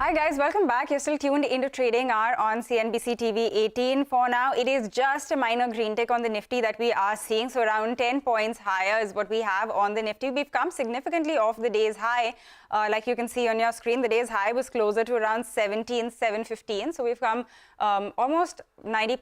Hi guys, welcome back. You're still tuned into Trading Hour on CNBC TV 18. For now, it is just a minor green tick on the Nifty that we are seeing. So around 10 points higher is what we have on the Nifty. We've come significantly off the day's high. Like you can see on your screen, the day's high was closer to around 17,715. So we've come almost 90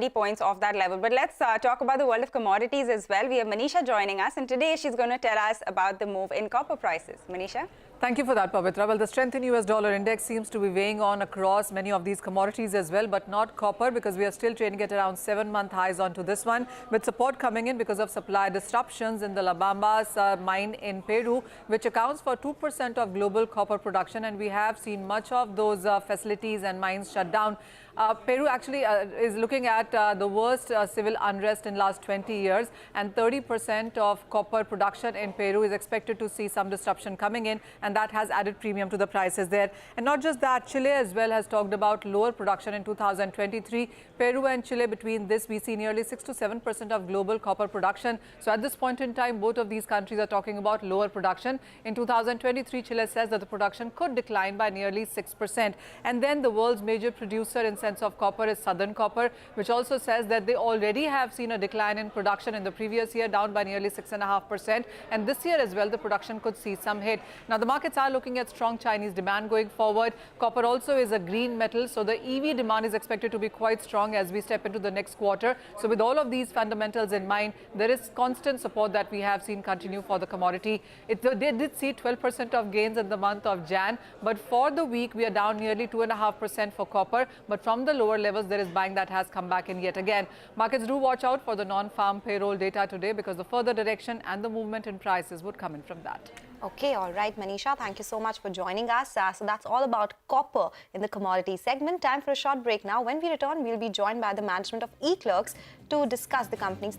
points off that level. But let's talk about the world of commodities as well. We have Manisha joining us, and today she's going to tell us about the move in copper prices. Manisha? Thank you for that, Pavitra. Well, the strength in US dollar index seems to be weighing on across many of these commodities as well, but not copper, because we are still trading at around 7-month highs onto this one, with support coming in because of supply disruptions in the Las Bambas mine in Peru, which accounts for 2% of global copper production, and we have seen much of those facilities and mines shut down. Peru actually is looking at the worst civil unrest in last 20 years, and 30% of copper production in Peru is expected to see some disruption coming in, and that has added premium to the prices there. And not just that, Chile as well has talked about lower production in 2023. Peru and Chile, between this, we see nearly 6 to 7% of global copper production. So at this point in time, both of these countries are talking about lower production. In 2023, Chile says that the production could decline by nearly 6%. And then the world's major producer in sense of copper is Southern Copper, which also says that they already have seen a decline in production in the previous year, down by nearly 6.5%. And this year as well, the production could see some hit. Now, the markets are looking at strong Chinese demand going forward. Copper also is a green metal, so the EV demand is expected to be quite strong as we step into the next quarter. So with all of these fundamentals in mind, there is constant support that we have seen continue for the commodity. They did see 12% of gains in the month of Jan, but for the week, we are down nearly 2.5% for copper. But from the lower levels, there is buying that has come back in yet again. Markets do watch out for the non-farm payroll data today, because the further direction and the movement in prices would come in from that. Okay, all right, Manisha, thank you so much for joining us. So that's all about copper in the commodity segment. Time for a short break now. When we return, we'll be joined by the management of eClerx to discuss the company's